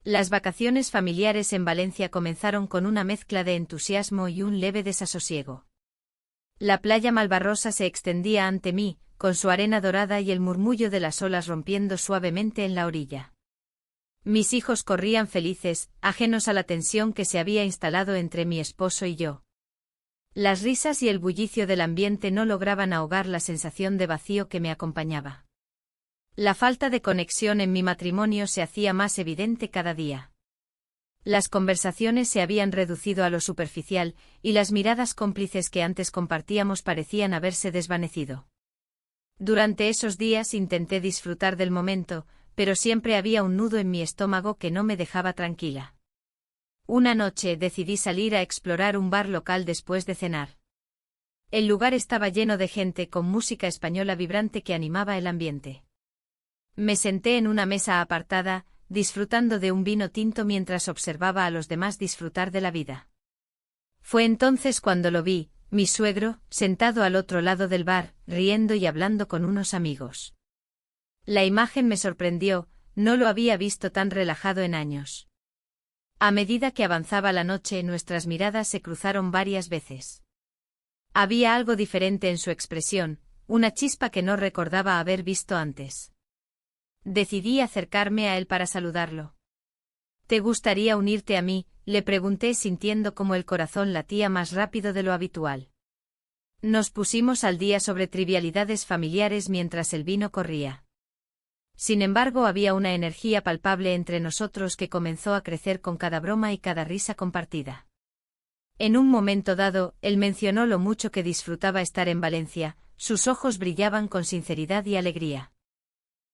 Las vacaciones familiares en Valencia comenzaron con una mezcla de entusiasmo y un leve desasosiego. La playa Malvarrosa se extendía ante mí, con su arena dorada y el murmullo de las olas rompiendo suavemente en la orilla. Mis hijos corrían felices, ajenos a la tensión que se había instalado entre mi esposo y yo. Las risas y el bullicio del ambiente no lograban ahogar la sensación de vacío que me acompañaba. La falta de conexión en mi matrimonio se hacía más evidente cada día. Las conversaciones se habían reducido a lo superficial, y las miradas cómplices que antes compartíamos parecían haberse desvanecido. Durante esos días intenté disfrutar del momento, pero siempre había un nudo en mi estómago que no me dejaba tranquila. Una noche decidí salir a explorar un bar local después de cenar. El lugar estaba lleno de gente con música española vibrante que animaba el ambiente. Me senté en una mesa apartada, disfrutando de un vino tinto mientras observaba a los demás disfrutar de la vida. Fue entonces cuando lo vi, mi suegro, sentado al otro lado del bar, riendo y hablando con unos amigos. La imagen me sorprendió, no lo había visto tan relajado en años. A medida que avanzaba la noche, nuestras miradas se cruzaron varias veces. Había algo diferente en su expresión, una chispa que no recordaba haber visto antes. Decidí acercarme a él para saludarlo. ¿Te gustaría unirte a mí?, le pregunté sintiendo como el corazón latía más rápido de lo habitual. Nos pusimos al día sobre trivialidades familiares mientras el vino corría. Sin embargo, había una energía palpable entre nosotros que comenzó a crecer con cada broma y cada risa compartida. En un momento dado, él mencionó lo mucho que disfrutaba estar en Valencia, sus ojos brillaban con sinceridad y alegría.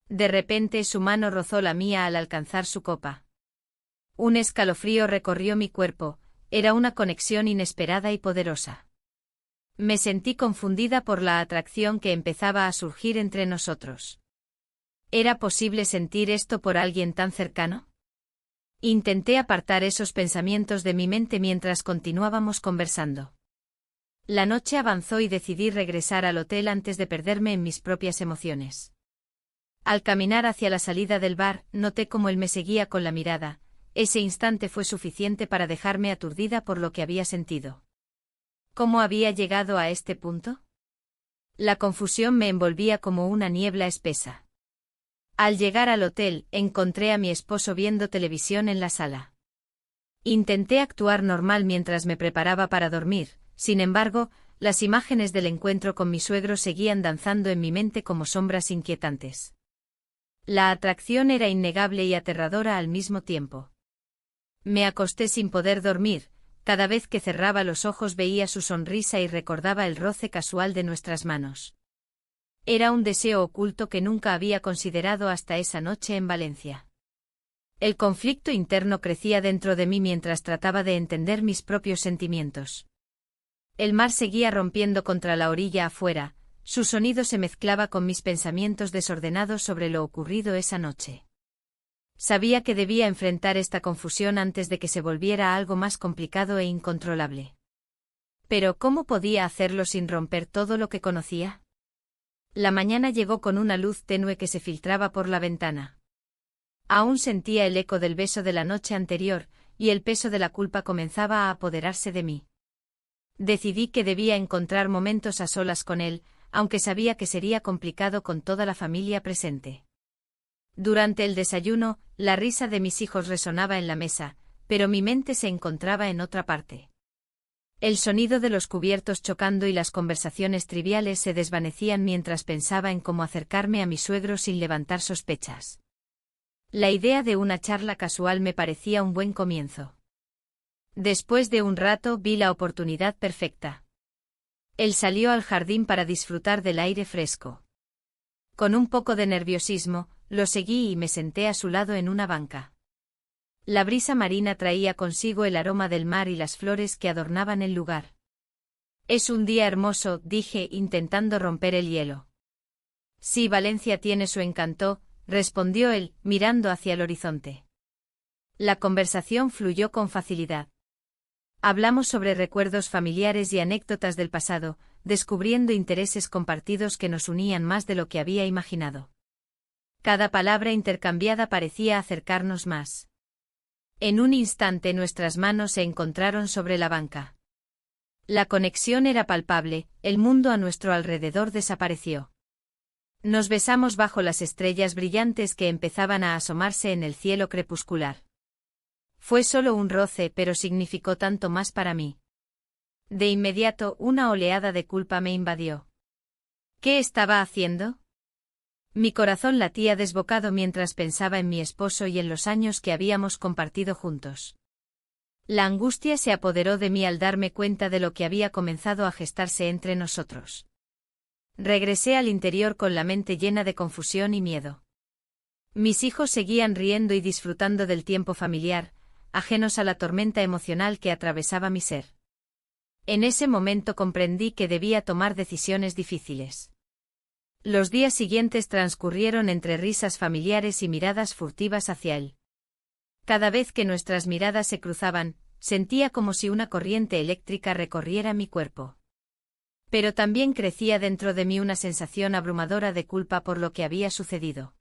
De repente su mano rozó la mía al alcanzar su copa. Un escalofrío recorrió mi cuerpo, era una conexión inesperada y poderosa. Me sentí confundida por la atracción que empezaba a surgir entre nosotros. ¿Era posible sentir esto por alguien tan cercano? Intenté apartar esos pensamientos de mi mente mientras continuábamos conversando. La noche avanzó y decidí regresar al hotel antes de perderme en mis propias emociones. Al caminar hacia la salida del bar, noté cómo él me seguía con la mirada. Ese instante fue suficiente para dejarme aturdida por lo que había sentido. ¿Cómo había llegado a este punto? La confusión me envolvía como una niebla espesa. Al llegar al hotel, encontré a mi esposo viendo televisión en la sala. Intenté actuar normal mientras me preparaba para dormir, sin embargo, las imágenes del encuentro con mi suegro seguían danzando en mi mente como sombras inquietantes. La atracción era innegable y aterradora al mismo tiempo. Me acosté sin poder dormir, cada vez que cerraba los ojos veía su sonrisa y recordaba el roce casual de nuestras manos. Era un deseo oculto que nunca había considerado hasta esa noche en Valencia. El conflicto interno crecía dentro de mí mientras trataba de entender mis propios sentimientos. El mar seguía rompiendo contra la orilla afuera, su sonido se mezclaba con mis pensamientos desordenados sobre lo ocurrido esa noche. Sabía que debía enfrentar esta confusión antes de que se volviera algo más complicado e incontrolable. Pero ¿cómo podía hacerlo sin romper todo lo que conocía? La mañana llegó con una luz tenue que se filtraba por la ventana. Aún sentía el eco del beso de la noche anterior, y el peso de la culpa comenzaba a apoderarse de mí. Decidí que debía encontrar momentos a solas con él, aunque sabía que sería complicado con toda la familia presente. Durante el desayuno, la risa de mis hijos resonaba en la mesa, pero mi mente se encontraba en otra parte. El sonido de los cubiertos chocando y las conversaciones triviales se desvanecían mientras pensaba en cómo acercarme a mi suegro sin levantar sospechas. La idea de una charla casual me parecía un buen comienzo. Después de un rato vi la oportunidad perfecta. Él salió al jardín para disfrutar del aire fresco. Con un poco de nerviosismo, lo seguí y me senté a su lado en una banca. La brisa marina traía consigo el aroma del mar y las flores que adornaban el lugar. Es un día hermoso, dije, intentando romper el hielo. Sí, Valencia tiene su encanto, respondió él, mirando hacia el horizonte. La conversación fluyó con facilidad. Hablamos sobre recuerdos familiares y anécdotas del pasado, descubriendo intereses compartidos que nos unían más de lo que había imaginado. Cada palabra intercambiada parecía acercarnos más. En un instante nuestras manos se encontraron sobre la banca. La conexión era palpable, el mundo a nuestro alrededor desapareció. Nos besamos bajo las estrellas brillantes que empezaban a asomarse en el cielo crepuscular. Fue solo un roce, pero significó tanto más para mí. De inmediato, una oleada de culpa me invadió. ¿Qué estaba haciendo? Mi corazón latía desbocado mientras pensaba en mi esposo y en los años que habíamos compartido juntos. La angustia se apoderó de mí al darme cuenta de lo que había comenzado a gestarse entre nosotros. Regresé al interior con la mente llena de confusión y miedo. Mis hijos seguían riendo y disfrutando del tiempo familiar, ajenos a la tormenta emocional que atravesaba mi ser. En ese momento comprendí que debía tomar decisiones difíciles. Los días siguientes transcurrieron entre risas familiares y miradas furtivas hacia él. Cada vez que nuestras miradas se cruzaban, sentía como si una corriente eléctrica recorriera mi cuerpo. Pero también crecía dentro de mí una sensación abrumadora de culpa por lo que había sucedido.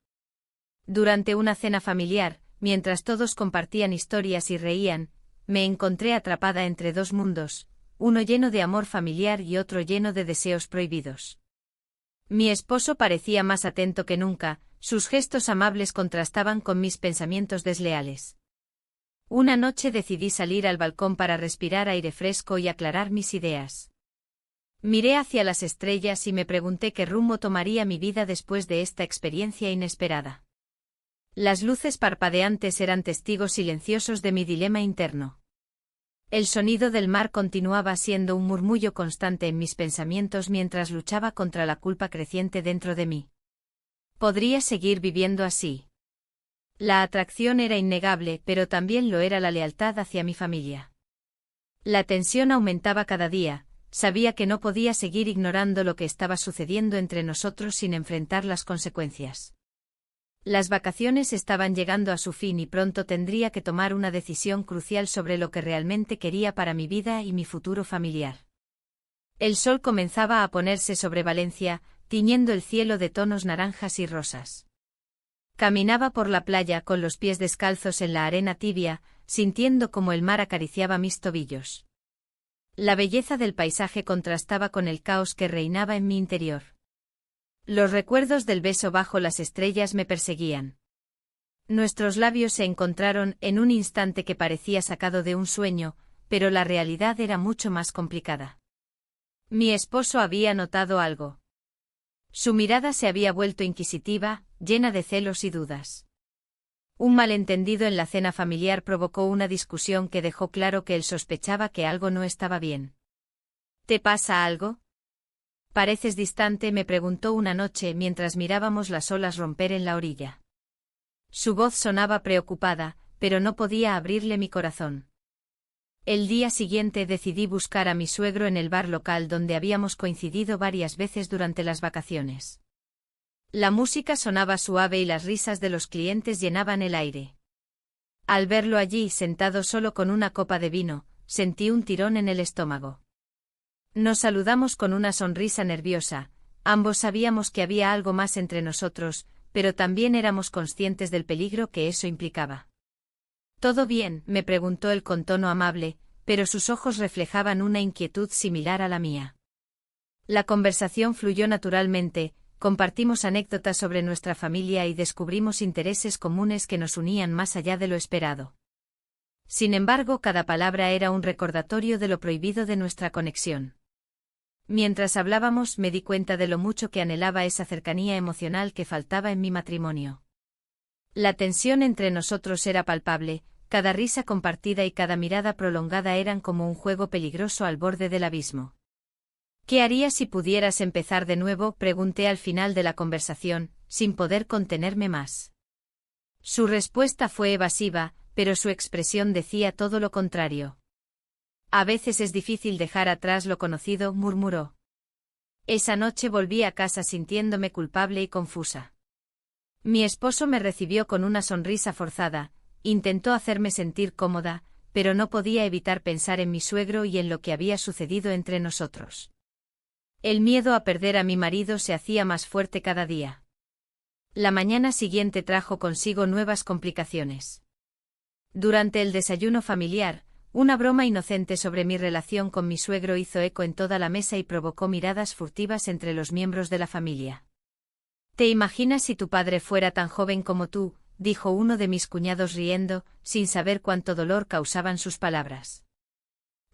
Durante una cena familiar, mientras todos compartían historias y reían, me encontré atrapada entre dos mundos, uno lleno de amor familiar y otro lleno de deseos prohibidos. Mi esposo parecía más atento que nunca, sus gestos amables contrastaban con mis pensamientos desleales. Una noche decidí salir al balcón para respirar aire fresco y aclarar mis ideas. Miré hacia las estrellas y me pregunté qué rumbo tomaría mi vida después de esta experiencia inesperada. Las luces parpadeantes eran testigos silenciosos de mi dilema interno. El sonido del mar continuaba siendo un murmullo constante en mis pensamientos mientras luchaba contra la culpa creciente dentro de mí. ¿Podría seguir viviendo así? La atracción era innegable, pero también lo era la lealtad hacia mi familia. La tensión aumentaba cada día, sabía que no podía seguir ignorando lo que estaba sucediendo entre nosotros sin enfrentar las consecuencias. Las vacaciones estaban llegando a su fin y pronto tendría que tomar una decisión crucial sobre lo que realmente quería para mi vida y mi futuro familiar. El sol comenzaba a ponerse sobre Valencia, tiñendo el cielo de tonos naranjas y rosas. Caminaba por la playa con los pies descalzos en la arena tibia, sintiendo como el mar acariciaba mis tobillos. La belleza del paisaje contrastaba con el caos que reinaba en mi interior. Los recuerdos del beso bajo las estrellas me perseguían. Nuestros labios se encontraron en un instante que parecía sacado de un sueño, pero la realidad era mucho más complicada. Mi esposo había notado algo. Su mirada se había vuelto inquisitiva, llena de celos y dudas. Un malentendido en la cena familiar provocó una discusión que dejó claro que él sospechaba que algo no estaba bien. ¿Te pasa algo? Pareces distante, me preguntó una noche mientras mirábamos las olas romper en la orilla. Su voz sonaba preocupada, pero no podía abrirle mi corazón. El día siguiente decidí buscar a mi suegro en el bar local donde habíamos coincidido varias veces durante las vacaciones. La música sonaba suave y las risas de los clientes llenaban el aire. Al verlo allí sentado solo con una copa de vino, sentí un tirón en el estómago. Nos saludamos con una sonrisa nerviosa, ambos sabíamos que había algo más entre nosotros, pero también éramos conscientes del peligro que eso implicaba. ¿Todo bien?, me preguntó él con tono amable, pero sus ojos reflejaban una inquietud similar a la mía. La conversación fluyó naturalmente, compartimos anécdotas sobre nuestra familia y descubrimos intereses comunes que nos unían más allá de lo esperado. Sin embargo, cada palabra era un recordatorio de lo prohibido de nuestra conexión. Mientras hablábamos me di cuenta de lo mucho que anhelaba esa cercanía emocional que faltaba en mi matrimonio. La tensión entre nosotros era palpable, cada risa compartida y cada mirada prolongada eran como un juego peligroso al borde del abismo. ¿Qué harías si pudieras empezar de nuevo?, pregunté al final de la conversación, sin poder contenerme más. Su respuesta fue evasiva, pero su expresión decía todo lo contrario. A veces es difícil dejar atrás lo conocido, murmuró. Esa noche volví a casa sintiéndome culpable y confusa. Mi esposo me recibió con una sonrisa forzada, intentó hacerme sentir cómoda, pero no podía evitar pensar en mi suegro y en lo que había sucedido entre nosotros. El miedo a perder a mi marido se hacía más fuerte cada día. La mañana siguiente trajo consigo nuevas complicaciones. Durante el desayuno familiar, una broma inocente sobre mi relación con mi suegro hizo eco en toda la mesa y provocó miradas furtivas entre los miembros de la familia. ¿Te imaginas si tu padre fuera tan joven como tú?, dijo uno de mis cuñados riendo, sin saber cuánto dolor causaban sus palabras.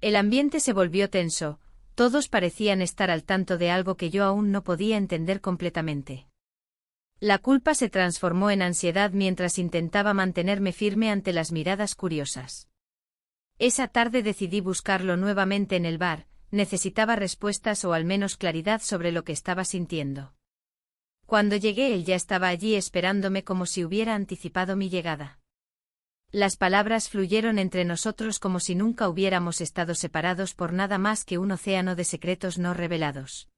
El ambiente se volvió tenso, todos parecían estar al tanto de algo que yo aún no podía entender completamente. La culpa se transformó en ansiedad mientras intentaba mantenerme firme ante las miradas curiosas. Esa tarde decidí buscarlo nuevamente en el bar, necesitaba respuestas o al menos claridad sobre lo que estaba sintiendo. Cuando llegué él ya estaba allí esperándome como si hubiera anticipado mi llegada. Las palabras fluyeron entre nosotros como si nunca hubiéramos estado separados por nada más que un océano de secretos no revelados.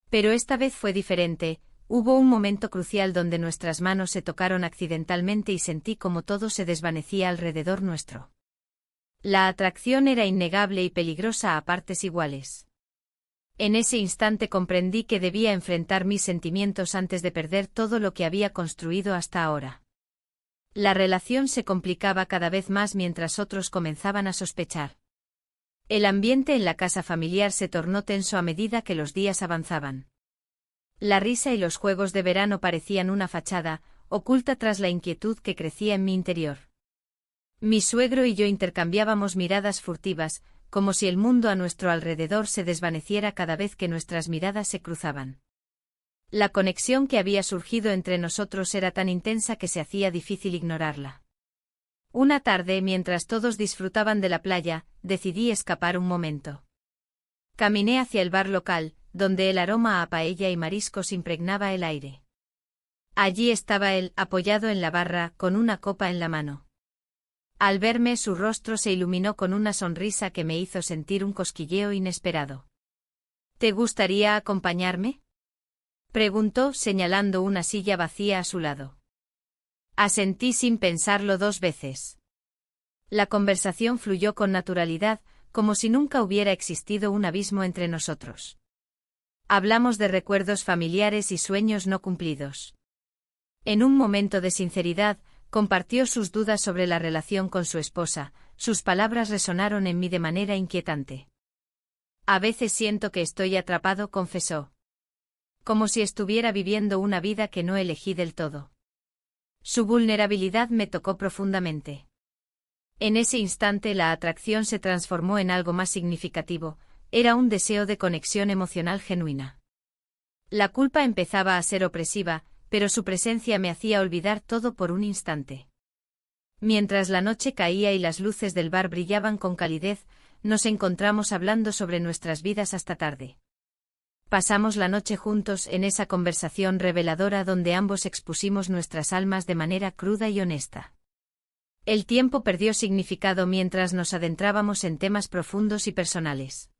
Pero esta vez fue diferente, hubo un momento crucial donde nuestras manos se tocaron accidentalmente y sentí como todo se desvanecía alrededor nuestro. La atracción era innegable y peligrosa a partes iguales. En ese instante comprendí que debía enfrentar mis sentimientos antes de perder todo lo que había construido hasta ahora. La relación se complicaba cada vez más mientras otros comenzaban a sospechar. El ambiente en la casa familiar se tornó tenso a medida que los días avanzaban. La risa y los juegos de verano parecían una fachada, oculta tras la inquietud que crecía en mi interior. Mi suegro y yo intercambiábamos miradas furtivas, como si el mundo a nuestro alrededor se desvaneciera cada vez que nuestras miradas se cruzaban. La conexión que había surgido entre nosotros era tan intensa que se hacía difícil ignorarla. Una tarde, mientras todos disfrutaban de la playa, decidí escapar un momento. Caminé hacia el bar local, donde el aroma a paella y mariscos impregnaba el aire. Allí estaba él, apoyado en la barra, con una copa en la mano. Al verme, su rostro se iluminó con una sonrisa que me hizo sentir un cosquilleo inesperado. ¿Te gustaría acompañarme?, preguntó, señalando una silla vacía a su lado. Asentí sin pensarlo 2 veces. La conversación fluyó con naturalidad, como si nunca hubiera existido un abismo entre nosotros. Hablamos de recuerdos familiares y sueños no cumplidos. En un momento de sinceridad, compartió sus dudas sobre la relación con su esposa, sus palabras resonaron en mí de manera inquietante. A veces siento que estoy atrapado, confesó. Como si estuviera viviendo una vida que no elegí del todo. Su vulnerabilidad me tocó profundamente. En ese instante la atracción se transformó en algo más significativo, era un deseo de conexión emocional genuina. La culpa empezaba a ser opresiva, pero su presencia me hacía olvidar todo por un instante. Mientras la noche caía y las luces del bar brillaban con calidez, nos encontramos hablando sobre nuestras vidas hasta tarde. Pasamos la noche juntos en esa conversación reveladora donde ambos expusimos nuestras almas de manera cruda y honesta. El tiempo perdió significado mientras nos adentrábamos en temas profundos y personales.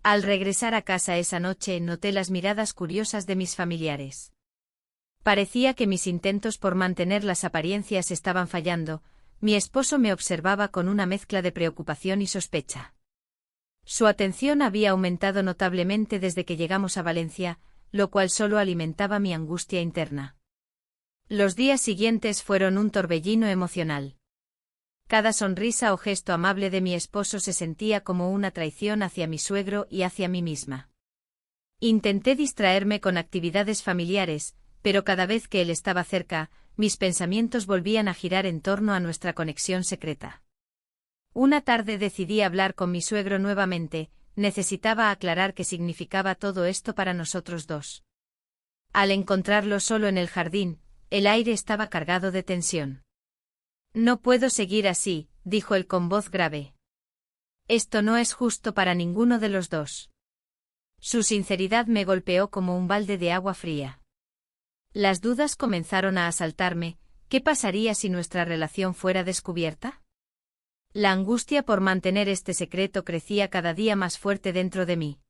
Al regresar a casa esa noche noté las miradas curiosas de mis familiares. Parecía que mis intentos por mantener las apariencias estaban fallando, mi esposo me observaba con una mezcla de preocupación y sospecha. Su atención había aumentado notablemente desde que llegamos a Valencia, lo cual solo alimentaba mi angustia interna. Los días siguientes fueron un torbellino emocional. Cada sonrisa o gesto amable de mi esposo se sentía como una traición hacia mi suegro y hacia mí misma. Intenté distraerme con actividades familiares, pero cada vez que él estaba cerca, mis pensamientos volvían a girar en torno a nuestra conexión secreta. Una tarde decidí hablar con mi suegro nuevamente, necesitaba aclarar qué significaba todo esto para nosotros dos. Al encontrarlo solo en el jardín, el aire estaba cargado de tensión. No puedo seguir así, dijo él con voz grave. Esto no es justo para ninguno de los dos. Su sinceridad me golpeó como un balde de agua fría. Las dudas comenzaron a asaltarme, ¿qué pasaría si nuestra relación fuera descubierta? La angustia por mantener este secreto crecía cada día más fuerte dentro de mí.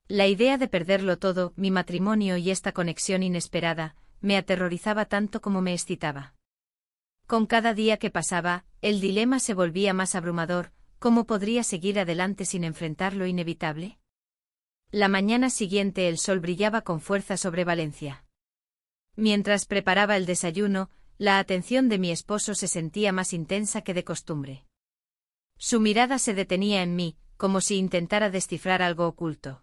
La idea de perderlo todo, mi matrimonio y esta conexión inesperada, me aterrorizaba tanto como me excitaba. Con cada día que pasaba, el dilema se volvía más abrumador, ¿cómo podría seguir adelante sin enfrentar lo inevitable? La mañana siguiente el sol brillaba con fuerza sobre Valencia. Mientras preparaba el desayuno, la atención de mi esposo se sentía más intensa que de costumbre. Su mirada se detenía en mí, como si intentara descifrar algo oculto.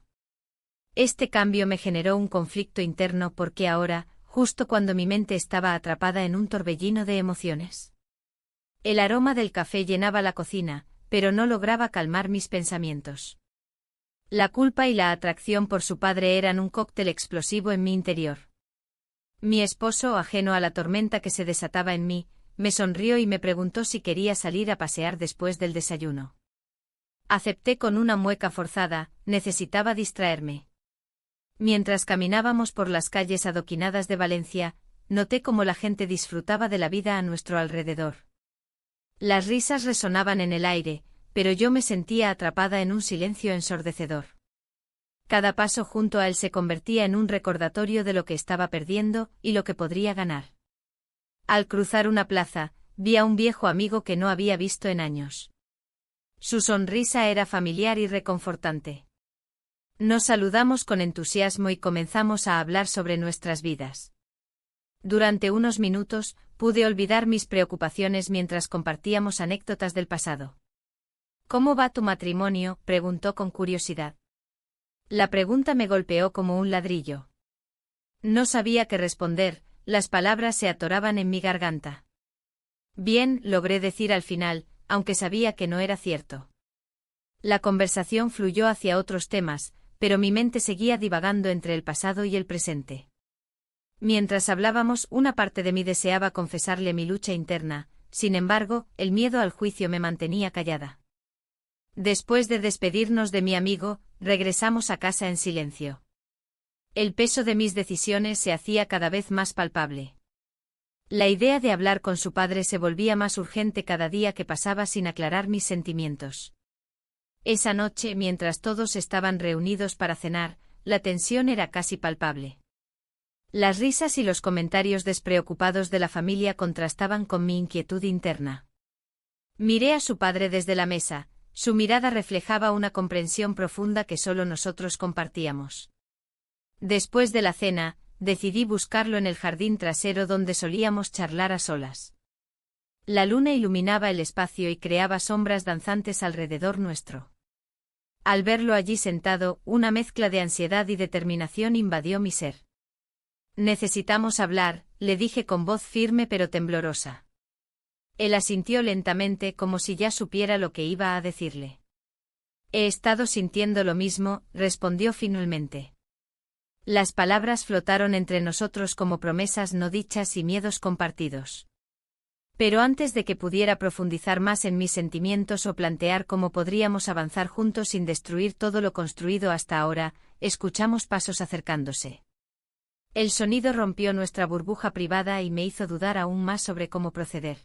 Este cambio me generó un conflicto interno porque ahora, justo cuando mi mente estaba atrapada en un torbellino de emociones. El aroma del café llenaba la cocina, pero no lograba calmar mis pensamientos. La culpa y la atracción por su padre eran un cóctel explosivo en mi interior. Mi esposo, ajeno a la tormenta que se desataba en mí, me sonrió y me preguntó si quería salir a pasear después del desayuno. Acepté con una mueca forzada, necesitaba distraerme. Mientras caminábamos por las calles adoquinadas de Valencia, noté cómo la gente disfrutaba de la vida a nuestro alrededor. Las risas resonaban en el aire, pero yo me sentía atrapada en un silencio ensordecedor. Cada paso junto a él se convertía en un recordatorio de lo que estaba perdiendo y lo que podría ganar. Al cruzar una plaza, vi a un viejo amigo que no había visto en años. Su sonrisa era familiar y reconfortante. Nos saludamos con entusiasmo y comenzamos a hablar sobre nuestras vidas. Durante unos minutos, pude olvidar mis preocupaciones mientras compartíamos anécdotas del pasado. ¿Cómo va tu matrimonio?, preguntó con curiosidad. La pregunta me golpeó como un ladrillo. No sabía qué responder, las palabras se atoraban en mi garganta. Bien, logré decir al final, aunque sabía que no era cierto. La conversación fluyó hacia otros temas, pero mi mente seguía divagando entre el pasado y el presente. Mientras hablábamos, una parte de mí deseaba confesarle mi lucha interna, sin embargo, el miedo al juicio me mantenía callada. Después de despedirnos de mi amigo, regresamos a casa en silencio. El peso de mis decisiones se hacía cada vez más palpable. La idea de hablar con su padre se volvía más urgente cada día que pasaba sin aclarar mis sentimientos. Esa noche, mientras todos estaban reunidos para cenar, la tensión era casi palpable. Las risas y los comentarios despreocupados de la familia contrastaban con mi inquietud interna. Miré a su padre desde la mesa, su mirada reflejaba una comprensión profunda que solo nosotros compartíamos. Después de la cena, decidí buscarlo en el jardín trasero donde solíamos charlar a solas. La luna iluminaba el espacio y creaba sombras danzantes alrededor nuestro. Al verlo allí sentado, una mezcla de ansiedad y determinación invadió mi ser. Necesitamos hablar, le dije con voz firme pero temblorosa. Él asintió lentamente como si ya supiera lo que iba a decirle. He estado sintiendo lo mismo, respondió finalmente. Las palabras flotaron entre nosotros como promesas no dichas y miedos compartidos. Pero antes de que pudiera profundizar más en mis sentimientos o plantear cómo podríamos avanzar juntos sin destruir todo lo construido hasta ahora, escuchamos pasos acercándose. El sonido rompió nuestra burbuja privada y me hizo dudar aún más sobre cómo proceder.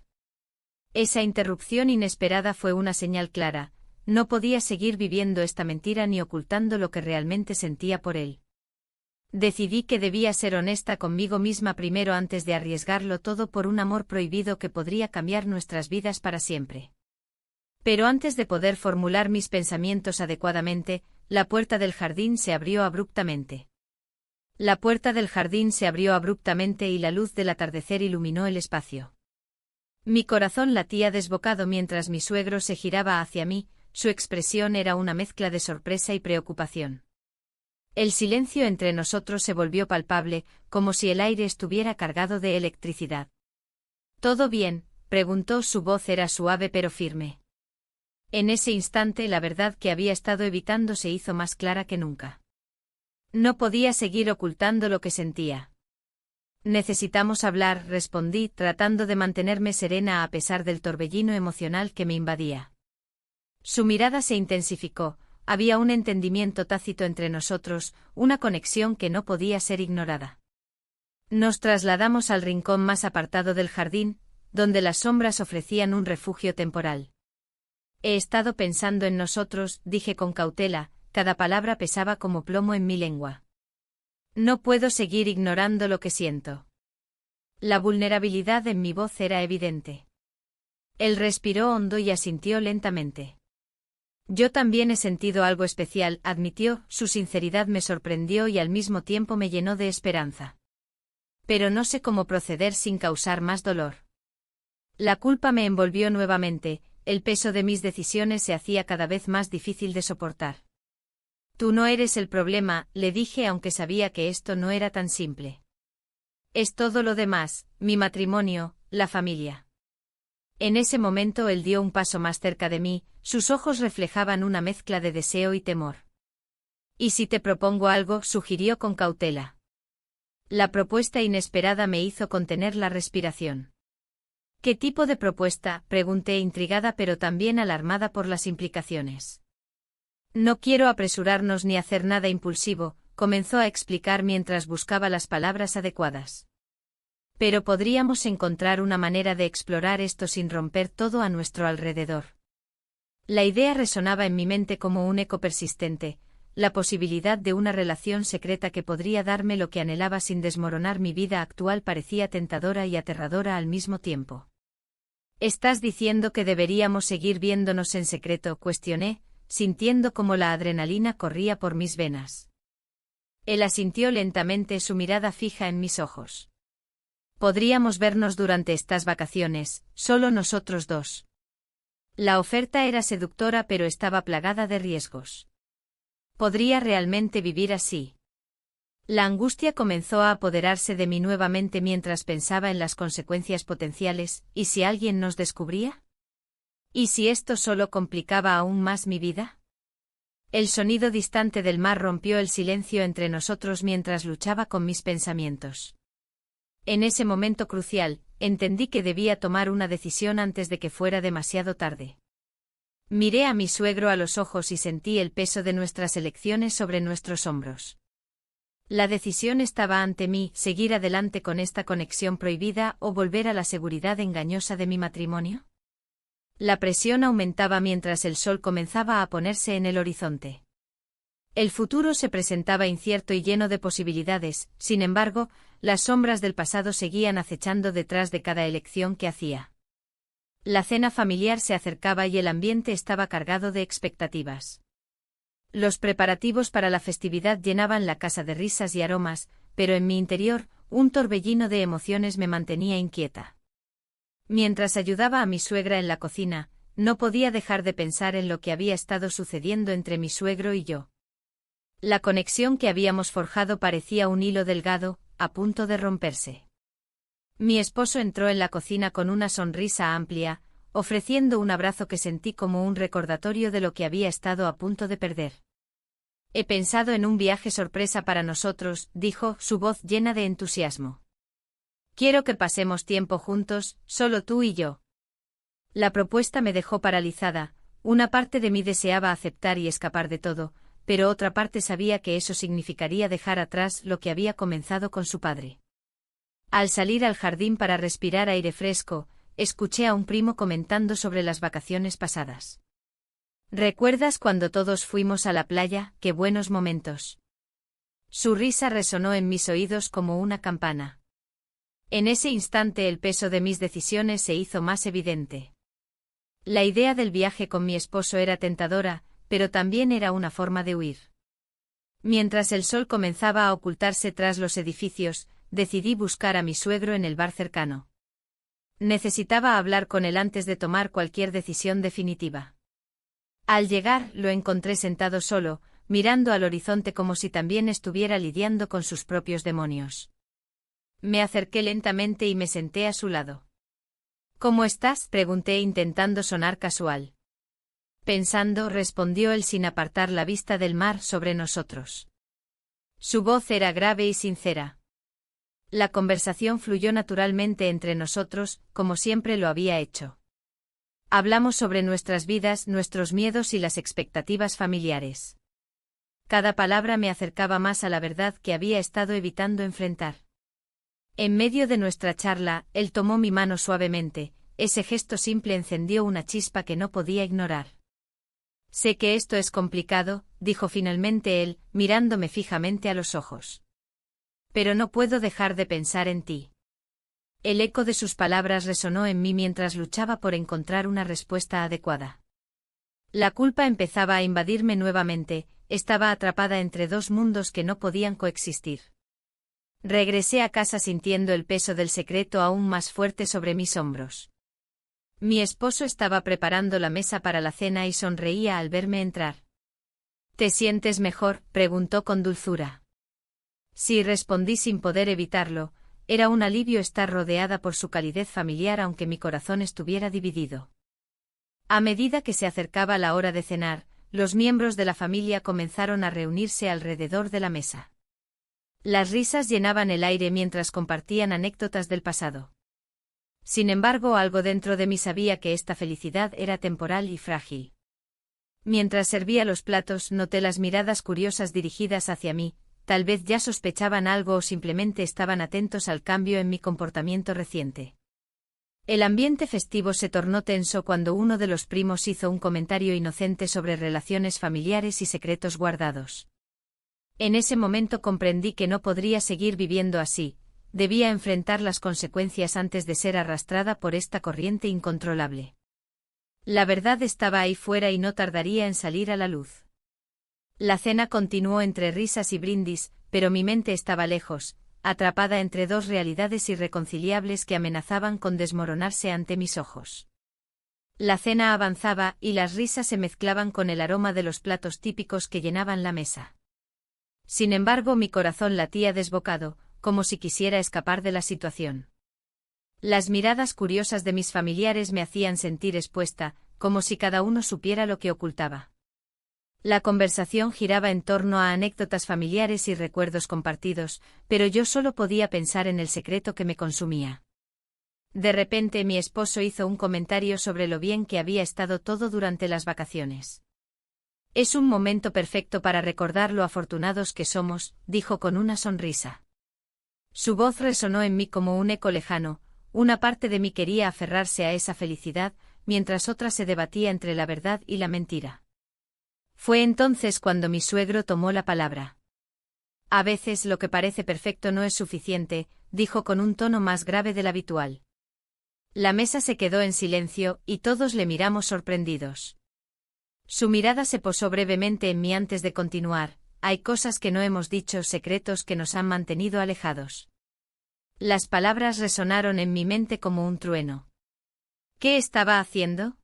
Esa interrupción inesperada fue una señal clara, no podía seguir viviendo esta mentira ni ocultando lo que realmente sentía por él. Decidí que debía ser honesta conmigo misma primero antes de arriesgarlo todo por un amor prohibido que podría cambiar nuestras vidas para siempre. Pero antes de poder formular mis pensamientos adecuadamente, la puerta del jardín se abrió abruptamente. La puerta del jardín se abrió abruptamente y la luz del atardecer iluminó el espacio. Mi corazón latía desbocado mientras mi suegro se giraba hacia mí, su expresión era una mezcla de sorpresa y preocupación. El silencio entre nosotros se volvió palpable, como si el aire estuviera cargado de electricidad. ¿Todo bien?, preguntó, su voz era suave pero firme. En ese instante la verdad que había estado evitando se hizo más clara que nunca. No podía seguir ocultando lo que sentía. Necesitamos hablar, respondí, tratando de mantenerme serena a pesar del torbellino emocional que me invadía. Su mirada se intensificó, había un entendimiento tácito entre nosotros, una conexión que no podía ser ignorada. Nos trasladamos al rincón más apartado del jardín, donde las sombras ofrecían un refugio temporal. He estado pensando en nosotros, dije con cautela, cada palabra pesaba como plomo en mi lengua. No puedo seguir ignorando lo que siento. La vulnerabilidad en mi voz era evidente. Él respiró hondo y asintió lentamente. Yo también he sentido algo especial, admitió, su sinceridad me sorprendió y al mismo tiempo me llenó de esperanza. Pero no sé cómo proceder sin causar más dolor. La culpa me envolvió nuevamente, el peso de mis decisiones se hacía cada vez más difícil de soportar. Tú no eres el problema, le dije aunque sabía que esto no era tan simple. Es todo lo demás, mi matrimonio, la familia. En ese momento él dio un paso más cerca de mí, sus ojos reflejaban una mezcla de deseo y temor. ¿Y si te propongo algo?, sugirió con cautela. La propuesta inesperada me hizo contener la respiración. ¿Qué tipo de propuesta?, pregunté intrigada pero también alarmada por las implicaciones. No quiero apresurarnos ni hacer nada impulsivo, comenzó a explicar mientras buscaba las palabras adecuadas. Pero podríamos encontrar una manera de explorar esto sin romper todo a nuestro alrededor. La idea resonaba en mi mente como un eco persistente, la posibilidad de una relación secreta que podría darme lo que anhelaba sin desmoronar mi vida actual parecía tentadora y aterradora al mismo tiempo. ¿Estás diciendo que deberíamos seguir viéndonos en secreto?, cuestioné, sintiendo como la adrenalina corría por mis venas. Él asintió lentamente, su mirada fija en mis ojos. Podríamos vernos durante estas vacaciones, solo nosotros dos. La oferta era seductora pero estaba plagada de riesgos. ¿Podría realmente vivir así? La angustia comenzó a apoderarse de mí nuevamente mientras pensaba en las consecuencias potenciales, ¿y si alguien nos descubría? ¿Y si esto solo complicaba aún más mi vida? El sonido distante del mar rompió el silencio entre nosotros mientras luchaba con mis pensamientos. En ese momento crucial, entendí que debía tomar una decisión antes de que fuera demasiado tarde. Miré a mi suegro a los ojos y sentí el peso de nuestras elecciones sobre nuestros hombros. La decisión estaba ante mí: seguir adelante con esta conexión prohibida o volver a la seguridad engañosa de mi matrimonio. La presión aumentaba mientras el sol comenzaba a ponerse en el horizonte. El futuro se presentaba incierto y lleno de posibilidades, sin embargo, las sombras del pasado seguían acechando detrás de cada elección que hacía. La cena familiar se acercaba y el ambiente estaba cargado de expectativas. Los preparativos para la festividad llenaban la casa de risas y aromas, pero en mi interior, un torbellino de emociones me mantenía inquieta. Mientras ayudaba a mi suegra en la cocina, no podía dejar de pensar en lo que había estado sucediendo entre mi suegro y yo. La conexión que habíamos forjado parecía un hilo delgado, a punto de romperse. Mi esposo entró en la cocina con una sonrisa amplia, ofreciendo un abrazo que sentí como un recordatorio de lo que había estado a punto de perder. He pensado en un viaje sorpresa para nosotros, dijo, su voz llena de entusiasmo. Quiero que pasemos tiempo juntos, solo tú y yo. La propuesta me dejó paralizada, una parte de mí deseaba aceptar y escapar de todo, pero otra parte sabía que eso significaría dejar atrás lo que había comenzado con su padre. Al salir al jardín para respirar aire fresco, escuché a un primo comentando sobre las vacaciones pasadas. ¿Recuerdas cuando todos fuimos a la playa? ¡Qué buenos momentos! Su risa resonó en mis oídos como una campana. En ese instante el peso de mis decisiones se hizo más evidente. La idea del viaje con mi esposo era tentadora, pero también era una forma de huir. Mientras el sol comenzaba a ocultarse tras los edificios, decidí buscar a mi suegro en el bar cercano. Necesitaba hablar con él antes de tomar cualquier decisión definitiva. Al llegar, lo encontré sentado solo, mirando al horizonte como si también estuviera lidiando con sus propios demonios. Me acerqué lentamente y me senté a su lado. ¿Cómo estás?, pregunté intentando sonar casual. Pensando, respondió él sin apartar la vista del mar sobre nosotros. Su voz era grave y sincera. La conversación fluyó naturalmente entre nosotros, como siempre lo había hecho. Hablamos sobre nuestras vidas, nuestros miedos y las expectativas familiares. Cada palabra me acercaba más a la verdad que había estado evitando enfrentar. En medio de nuestra charla, él tomó mi mano suavemente, ese gesto simple encendió una chispa que no podía ignorar. Sé que esto es complicado, dijo finalmente él, mirándome fijamente a los ojos. Pero no puedo dejar de pensar en ti. El eco de sus palabras resonó en mí mientras luchaba por encontrar una respuesta adecuada. La culpa empezaba a invadirme nuevamente, estaba atrapada entre dos mundos que no podían coexistir. Regresé a casa sintiendo el peso del secreto aún más fuerte sobre mis hombros. Mi esposo estaba preparando la mesa para la cena y sonreía al verme entrar. ¿Te sientes mejor?, preguntó con dulzura. Sí, respondí sin poder evitarlo. Era un alivio estar rodeada por su calidez familiar aunque mi corazón estuviera dividido. A medida que se acercaba la hora de cenar, los miembros de la familia comenzaron a reunirse alrededor de la mesa. Las risas llenaban el aire mientras compartían anécdotas del pasado. Sin embargo, algo dentro de mí sabía que esta felicidad era temporal y frágil. Mientras servía los platos, noté las miradas curiosas dirigidas hacia mí. Tal vez ya sospechaban algo o simplemente estaban atentos al cambio en mi comportamiento reciente. El ambiente festivo se tornó tenso cuando uno de los primos hizo un comentario inocente sobre relaciones familiares y secretos guardados. En ese momento comprendí que no podría seguir viviendo así, debía enfrentar las consecuencias antes de ser arrastrada por esta corriente incontrolable. La verdad estaba ahí fuera y no tardaría en salir a la luz. La cena continuó entre risas y brindis, pero mi mente estaba lejos, atrapada entre dos realidades irreconciliables que amenazaban con desmoronarse ante mis ojos. La cena avanzaba y las risas se mezclaban con el aroma de los platos típicos que llenaban la mesa. Sin embargo, mi corazón latía desbocado, como si quisiera escapar de la situación. Las miradas curiosas de mis familiares me hacían sentir expuesta, como si cada uno supiera lo que ocultaba. La conversación giraba en torno a anécdotas familiares y recuerdos compartidos, pero yo solo podía pensar en el secreto que me consumía. De repente mi esposo hizo un comentario sobre lo bien que había estado todo durante las vacaciones. Es un momento perfecto para recordar lo afortunados que somos, dijo con una sonrisa. Su voz resonó en mí como un eco lejano, una parte de mí quería aferrarse a esa felicidad, mientras otra se debatía entre la verdad y la mentira. Fue entonces cuando mi suegro tomó la palabra. A veces lo que parece perfecto no es suficiente, dijo con un tono más grave del habitual. La mesa se quedó en silencio y todos le miramos sorprendidos. Su mirada se posó brevemente en mí antes de continuar. Hay cosas que no hemos dicho, secretos que nos han mantenido alejados. Las palabras resonaron en mi mente como un trueno. ¿Qué estaba haciendo?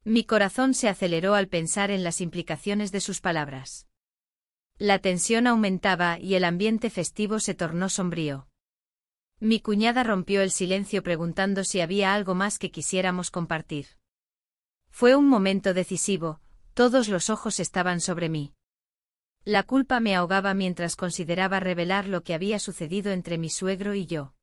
Mi corazón se aceleró al pensar en las implicaciones de sus palabras. La tensión aumentaba y el ambiente festivo se tornó sombrío. Mi cuñada rompió el silencio preguntando si había algo más que quisiéramos compartir. Fue un momento decisivo, todos los ojos estaban sobre mí. La culpa me ahogaba mientras consideraba revelar lo que había sucedido entre mi suegro y yo.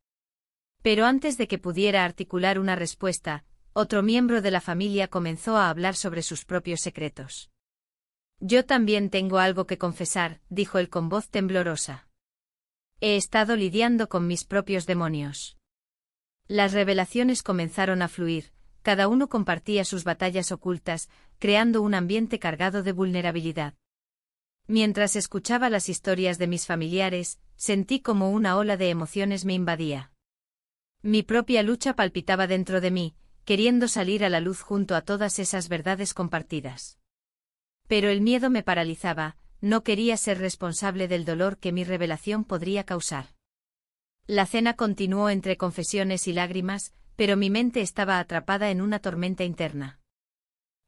Pero antes de que pudiera articular una respuesta, otro miembro de la familia comenzó a hablar sobre sus propios secretos. Yo también tengo algo que confesar, dijo él con voz temblorosa. He estado lidiando con mis propios demonios. Las revelaciones comenzaron a fluir, cada uno compartía sus batallas ocultas, creando un ambiente cargado de vulnerabilidad. Mientras escuchaba las historias de mis familiares, sentí como una ola de emociones me invadía. Mi propia lucha palpitaba dentro de mí, queriendo salir a la luz junto a todas esas verdades compartidas. Pero el miedo me paralizaba, no quería ser responsable del dolor que mi revelación podría causar. La cena continuó entre confesiones y lágrimas, pero mi mente estaba atrapada en una tormenta interna.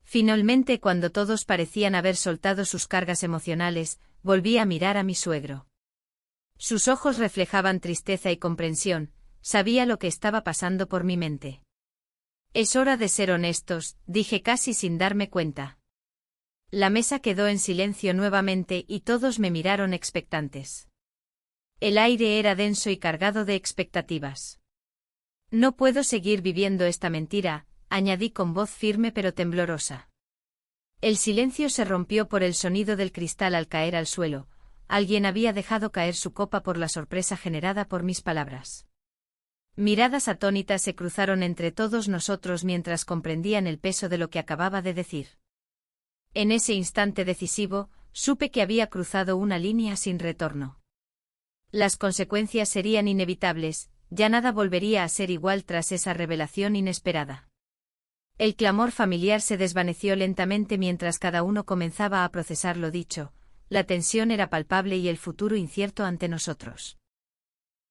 Finalmente, cuando todos parecían haber soltado sus cargas emocionales, volví a mirar a mi suegro. Sus ojos reflejaban tristeza y comprensión, sabía lo que estaba pasando por mi mente. Es hora de ser honestos, dije casi sin darme cuenta. La mesa quedó en silencio nuevamente y todos me miraron expectantes. El aire era denso y cargado de expectativas. No puedo seguir viviendo esta mentira, añadí con voz firme pero temblorosa. El silencio se rompió por el sonido del cristal al caer al suelo. Alguien había dejado caer su copa por la sorpresa generada por mis palabras. Miradas atónitas se cruzaron entre todos nosotros mientras comprendían el peso de lo que acababa de decir. En ese instante decisivo, supe que había cruzado una línea sin retorno. Las consecuencias serían inevitables, ya nada volvería a ser igual tras esa revelación inesperada. El clamor familiar se desvaneció lentamente mientras cada uno comenzaba a procesar lo dicho, la tensión era palpable y el futuro incierto ante nosotros.